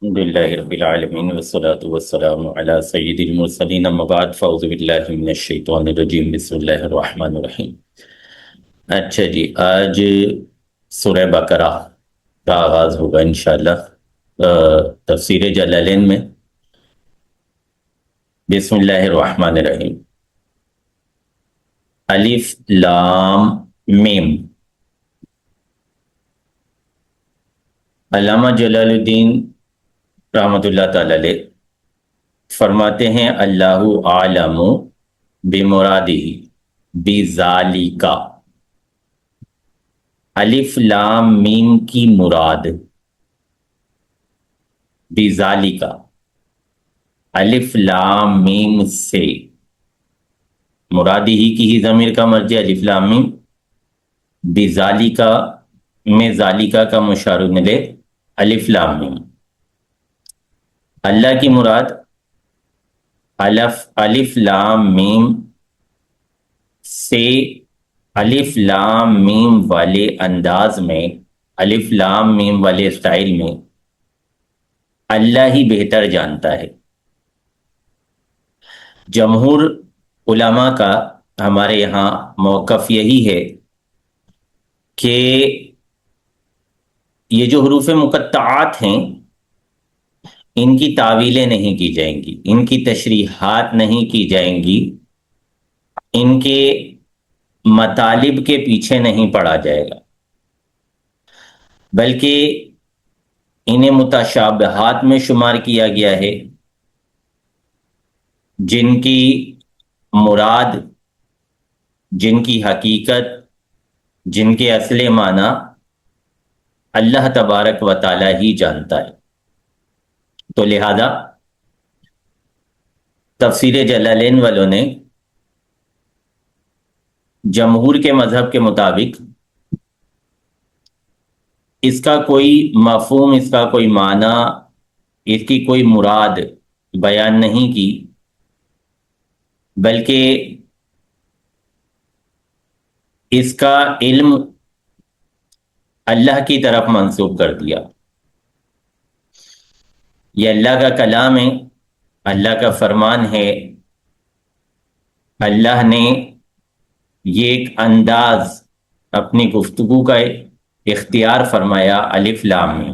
الحمد لله رب العالمين والصلاة والسلام على سيد المرسلين اما بعد فاعوذ بالله من الشیطان الرجیم بسم اللہ الرحمن الرحیم۔ اچھا جی، آج سورہ بقرہ کا آغاز ہوگا انشاءاللہ تفسیر جلالین میں۔ بسم اللہ الرحمن الرحیم۔ الف لام میم۔ علامہ جلال الدین رحمۃ اللہ تعالی علیہ فرماتے ہیں اللہ عالم بمرادہ بذالک۔ الف لام میم کی مراد بذالک، الف لام میم سے، مراد ہی کی ہی ضمیر کا مرجع الف لام میم، بذالک میں ذالکہ کا مشار الیہ الف لام میم۔ اللہ کی مراد الف لام میم سے، الف لام میم والے انداز میں، الف لام میم والے اسٹائل میں اللہ ہی بہتر جانتا ہے۔ جمہور علماء کا ہمارے یہاں موقف یہی ہے کہ یہ جو حروف مقطعات ہیں ان کی تعویلیں نہیں کی جائیں گی، ان کی تشریحات نہیں کی جائیں گی، ان کے مطالب کے پیچھے نہیں پڑا جائے گا، بلکہ انہیں متشابہات میں شمار کیا گیا ہے جن کی مراد، جن کی حقیقت، جن کے اصل معنی اللہ تبارک و تعالی ہی جانتا ہے۔ تو لہذا تفسیر جلالین والوں نے جمہور کے مذہب کے مطابق اس کا کوئی مفہوم، اس کا کوئی معنی، اس کی کوئی مراد بیان نہیں کی، بلکہ اس کا علم اللہ کی طرف منسوب کر دیا۔ یہ اللہ کا کلام ہے، اللہ کا فرمان ہے، اللہ نے یہ ایک انداز اپنی گفتگو کا اختیار فرمایا الف لام میں۔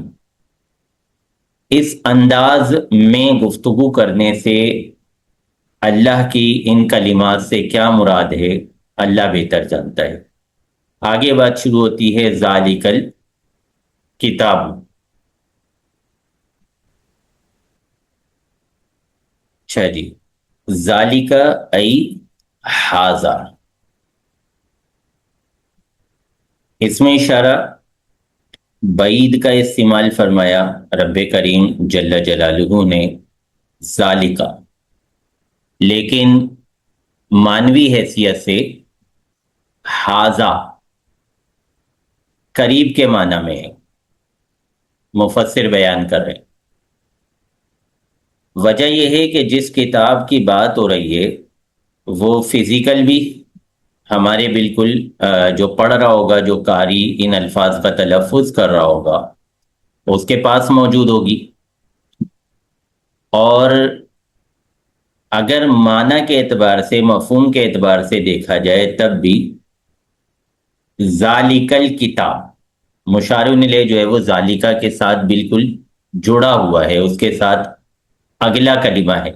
اس انداز میں گفتگو کرنے سے اللہ کی ان کلمات سے کیا مراد ہے اللہ بہتر جانتا ہے۔ آگے بات شروع ہوتی ہے ذالک الکتاب۔ اچھا جی، ذالک ای ھذا، اس میں اشارہ بعید کا استعمال فرمایا رب کریم جل جلالہ نے ذالک، لیکن معنوی حیثیت سے ھذا قریب کے معنی میں ہے، مفسر بیان کر رہے ہیں۔ وجہ یہ ہے کہ جس کتاب کی بات ہو رہی ہے وہ فزیکل بھی ہمارے بالکل جو پڑھ رہا ہوگا، جو قاری ان الفاظ کا تلفظ کر رہا ہوگا اس کے پاس موجود ہوگی، اور اگر معنی کے اعتبار سے، مفہوم کے اعتبار سے دیکھا جائے تب بھی ذالک الکتاب مشار الیہ جو ہے وہ ذالکہ کے ساتھ بالکل جڑا ہوا ہے، اس کے ساتھ اگلا کلمہ ہے۔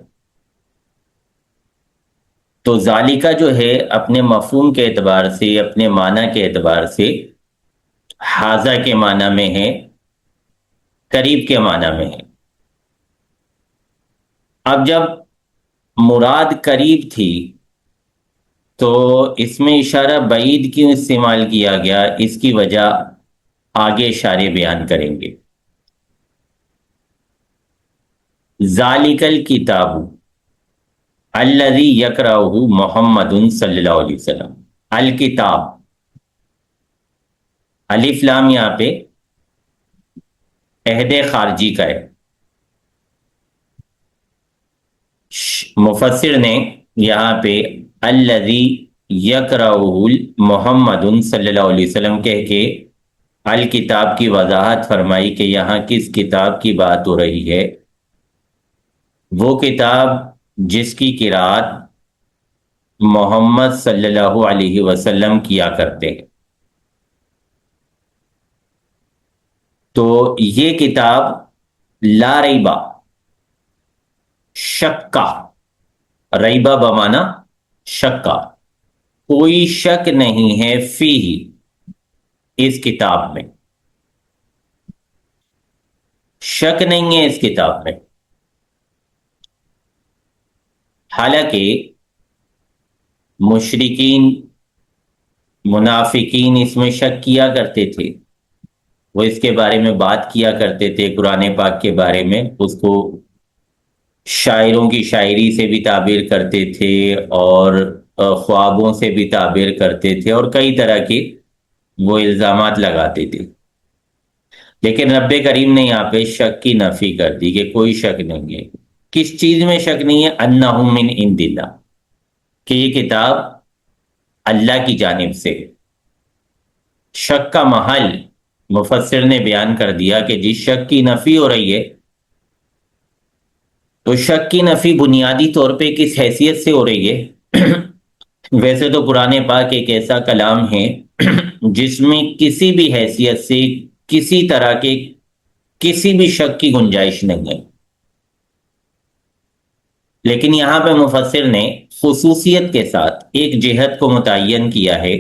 تو ذالکہ جو ہے اپنے مفہوم کے اعتبار سے، اپنے معنی کے اعتبار سے ھذا کے معنی میں ہے، قریب کے معنی میں ہے۔ اب جب مراد قریب تھی تو اس میں اشارہ بعید کیوں استعمال کیا گیا، اس کی وجہ آگے اشارے بیان کریں گے۔ ذالک الکتاب الذی یقرأہ محمد صلی اللہ علیہ وسلم۔ الکتاب، الف لام یہاں پہ عہد خارجی کا ہے۔ مفسر نے یہاں پہ الذی یقرأہ محمد صلی اللہ علیہ وسلم کہہ کے الکتاب کی وضاحت فرمائی کہ یہاں کس کتاب کی بات ہو رہی ہے؟ وہ کتاب جس کی قرأت محمد صلی اللہ علیہ وسلم کیا کرتے ہیں۔ تو یہ کتاب لا ریبہ، شکا، ریبہ بمانا شکا، کوئی شک نہیں ہے فی، اس کتاب میں شک نہیں ہے اس کتاب میں۔ حالانکہ مشرکین، منافقین اس میں شک کیا کرتے تھے، وہ اس کے بارے میں بات کیا کرتے تھے، قرآن پاک کے بارے میں اس کو شاعروں کی شاعری سے بھی تعبیر کرتے تھے اور خوابوں سے بھی تعبیر کرتے تھے اور کئی طرح کے وہ الزامات لگاتے تھے۔ لیکن رب کریم نے یہاں پہ شک کی نفی کر دی کہ کوئی شک نہیں ہے۔ کس چیز میں شک نہیں ہے؟ انہ من عند اللہ، کہ یہ کتاب اللہ کی جانب سے۔ شک کا محل مفسر نے بیان کر دیا کہ جس شک کی نفی ہو رہی ہے، تو شک کی نفی بنیادی طور پہ کس حیثیت سے ہو رہی ہے؟ ویسے تو قرآن پاک ایک ایسا کلام ہے جس میں کسی بھی حیثیت سے کسی طرح کے کسی بھی شک کی گنجائش نہیں ہے، لیکن یہاں پہ مفسر نے خصوصیت کے ساتھ ایک جہت کو متعین کیا ہے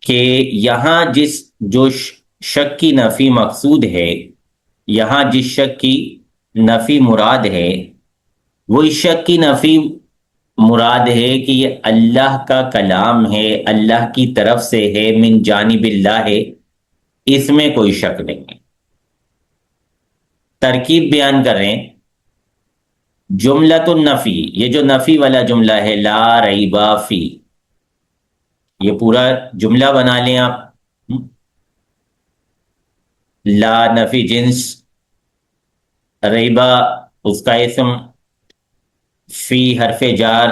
کہ یہاں جو شک کی نفی مقصود ہے، یہاں جس شک کی نفی مراد ہے، وہ اس شک کی نفی مراد ہے کہ یہ اللہ کا کلام ہے، اللہ کی طرف سے ہے، من جانب اللہ ہے، اس میں کوئی شک نہیں ہے۔ ترکیب بیان کر رہے ہیں، جملۃ النفی، یہ جو نفی والا جملہ ہے، لا ریبہ فی، یہ پورا جملہ بنا لیں آپ۔ لا نفی جنس، ریبہ اس کا اسم، فی حرف جار،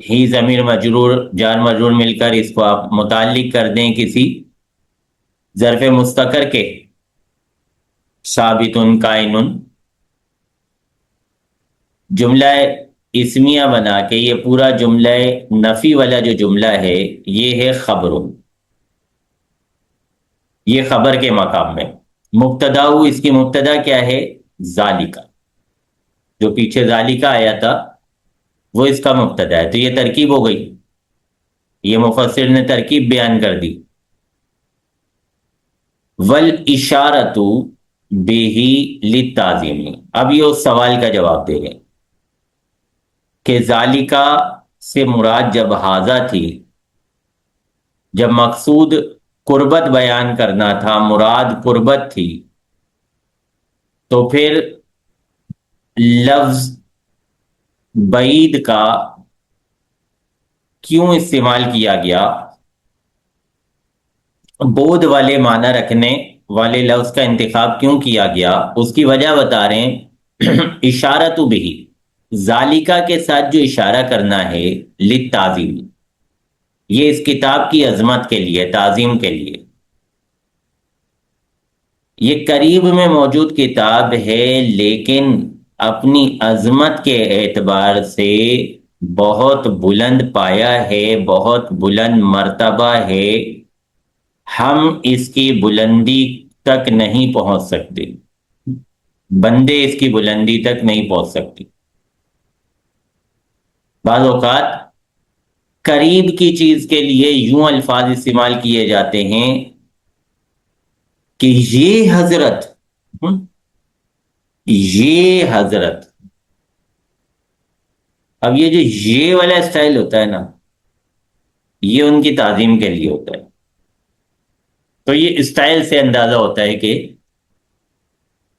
ہی ضمیر مجرور، جار مجرور مل کر اس کو آپ متعلق کر دیں کسی ظرف مستقر کے، ثابت کائن، جملہ اسمیہ بنا کے یہ پورا جملہ نفی والا جو جملہ ہے یہ ہے خبر، یہ خبر کے مقام میں مبتدا ہو، اس کی مبتدا کیا ہے؟ ذالکا، جو پیچھے ذالکا آیا تھا وہ اس کا مبتدا ہے، تو یہ ترکیب ہو گئی، یہ مفسر نے ترکیب بیان کر دی۔ والاشارۃ بہ للتعظیم، اب یہ اس سوال کا جواب دے رہے ہیں کہ ذالکا سے مراد جب حاضہ تھی، جب مقصود قربت بیان کرنا تھا، مراد قربت تھی، تو پھر لفظ بعید کا کیوں استعمال کیا گیا؟ بود والے معنی رکھنے والے لفظ کا انتخاب کیوں کیا گیا؟ اس کی وجہ بتا رہے ہیں، اشارۃ بہ، ذالکا کے ساتھ جو اشارہ کرنا ہے، للتعظیم، یہ اس کتاب کی عظمت کے لیے، تعظیم کے لیے، یہ قریب میں موجود کتاب ہے لیکن اپنی عظمت کے اعتبار سے بہت بلند پایا ہے، بہت بلند مرتبہ ہے، ہم اس کی بلندی تک نہیں پہنچ سکتے، بندے اس کی بلندی تک نہیں پہنچ سکتے۔ بعض اوقات قریب کی چیز کے لیے یوں الفاظ استعمال کیے جاتے ہیں کہ یہ حضرت، یہ حضرت، اب یہ جو یہ والا اسٹائل ہوتا ہے نا، یہ ان کی تعظیم کے لیے ہوتا ہے، تو یہ اسٹائل سے اندازہ ہوتا ہے کہ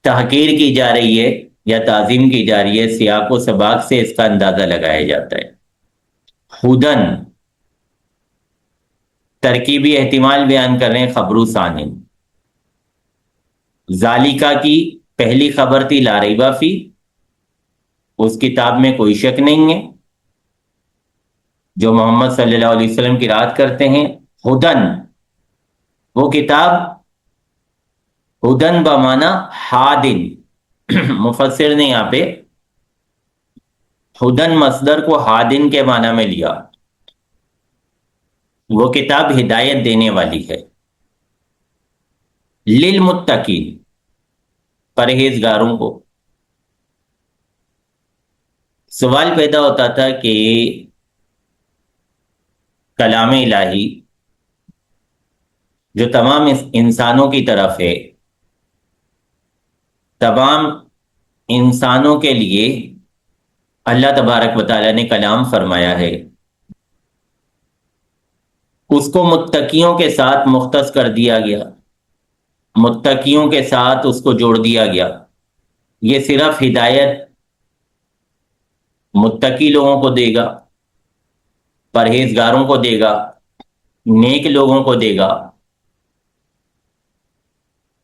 تحقیر کی جا رہی ہے یا تعظیم کی جا رہی ہے، سیاق و سباق سے اس کا اندازہ لگایا جاتا ہے۔ ہدن، ترکیبی احتمال بیان کر رہے ہیں، خبر ثانی، ذالکا کی پہلی خبر تھی لا ریبہ فی، اس کتاب میں کوئی شک نہیں ہے جو محمد صلی اللہ علیہ وسلم کی رات کرتے ہیں۔ ہدن، وہ کتاب ہدن بمانا ہادن، مفسر نے یہاں پہ ہدن مصدر کو ہادن کے معنی میں لیا، وہ کتاب ہدایت دینے والی ہے، للمتقین، پرہیزگاروں کو۔ سوال پیدا ہوتا تھا کہ کلام الہی جو تمام انسانوں کی طرف ہے، تمام انسانوں کے لیے اللہ تبارک و تعالیٰ نے کلام فرمایا ہے، اس کو متقیوں کے ساتھ مختص کر دیا گیا، متقیوں کے ساتھ اس کو جوڑ دیا گیا، یہ صرف ہدایت متقی لوگوں کو دے گا، پرہیزگاروں کو دے گا، نیک لوگوں کو دے گا،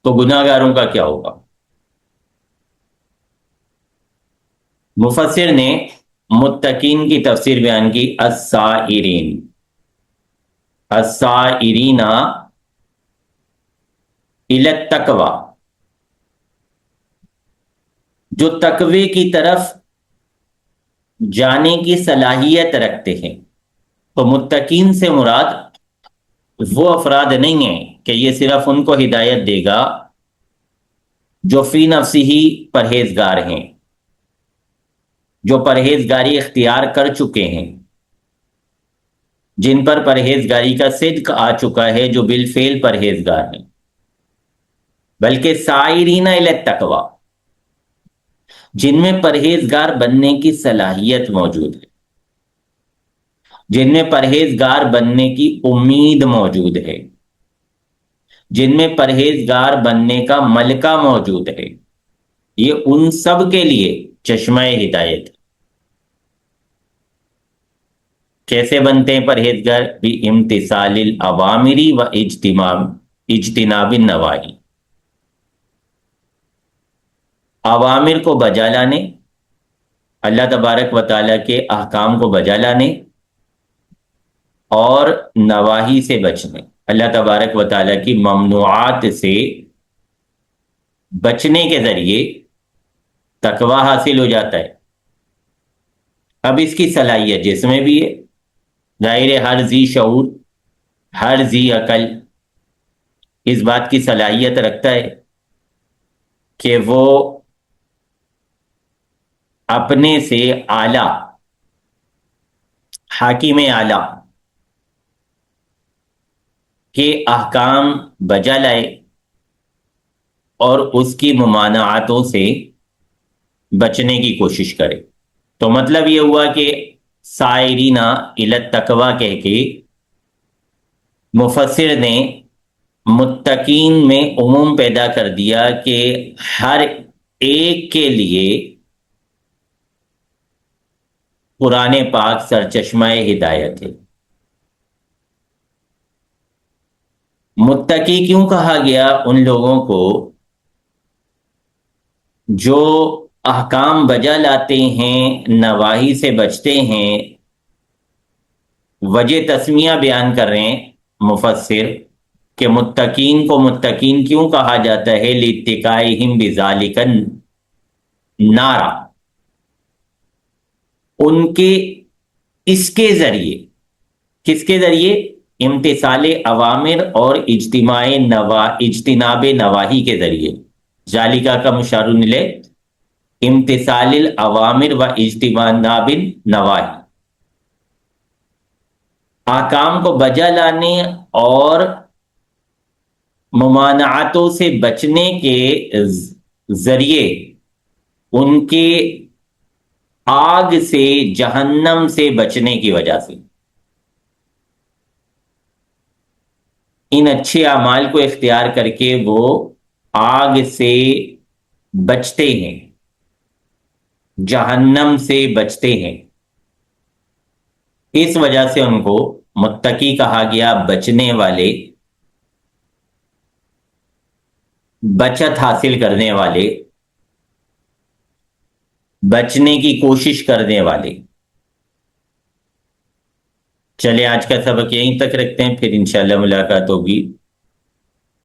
تو گناہ گاروں کا کیا ہوگا؟ مفسر نے متقین کی تفسیر بیان کی، السائرین، السائرین الی التقوی، جو تقوی کی طرف جانے کی صلاحیت رکھتے ہیں۔ تو متقین سے مراد وہ افراد نہیں ہیں کہ یہ صرف ان کو ہدایت دے گا جو فی نفسی ہی پرہیزگار ہیں، جو پرہیزگاری اختیار کر چکے ہیں، جن پر پرہیزگاری کا صدق آ چکا ہے، جو بالفعل پرہیزگار ہیں، بلکہ سائرین الی التقوی، جن میں پرہیزگار بننے کی صلاحیت موجود ہے، جن میں پرہیزگار بننے کی امید موجود ہے، جن میں پرہیزگار بننے کا ملکہ موجود ہے، یہ ان سب کے لیے چشمہ ہدایت۔ کیسے بنتے ہیں پرہیزگار؟ بامتثال الاوامر و اجتناب النواہی، اوامر کو بجا لانے، اللہ تبارک و تعالیٰ کے احکام کو بجا لانے، اور نواہی سے بچنے، اللہ تبارک و تعالیٰ کی ممنوعات سے بچنے کے ذریعے تقوی حاصل ہو جاتا ہے۔ اب اس کی صلاحیت جس میں بھی ہے، ظاہر ہے ہر ذی شعور، ہر ذی عقل اس بات کی صلاحیت رکھتا ہے کہ وہ اپنے سے اعلیٰ، حاکم اعلیٰ کے احکام بجا لائے اور اس کی ممانعاتوں سے بچنے کی کوشش کرے۔ تو مطلب یہ ہوا کہ سائرین الی التقوی کہہ کے مفسر نے متقین میں عموم پیدا کر دیا کہ ہر ایک کے لیے قرآن پاک سرچشمہ ہدایت ہے۔ متقی کیوں کہا گیا؟ ان لوگوں کو جو احکام بجا لاتے ہیں، نواہی سے بچتے ہیں۔ وجہ تسمیہ بیان کر رہے ہیں مفسر کہ متقین کو متقین کیوں کہا جاتا ہے؟ لاتقائہم بذالک النار، ان کے اس کے ذریعے، کس کے ذریعے؟ امتثال اوامر اور اجتناب نواہی کے ذریعے۔ ذالکہ کا مشار الیہ، امتثال الاوامر و اجتناب النواہی، احکام کو بجا لانے اور ممانعاتوں سے بچنے کے ذریعے ان کے آگ سے، جہنم سے بچنے کی وجہ سے، ان اچھے اعمال کو اختیار کر کے وہ آگ سے بچتے ہیں، جہنم سے بچتے ہیں۔ اس وجہ سے ان کو متقی کہا گیا، بچنے والے، بچت حاصل کرنے والے، بچنے کی کوشش کرنے والے۔ چلے آج کا سبق یہیں تک رکھتے ہیں، پھر انشاءاللہ ملاقات ہوگی۔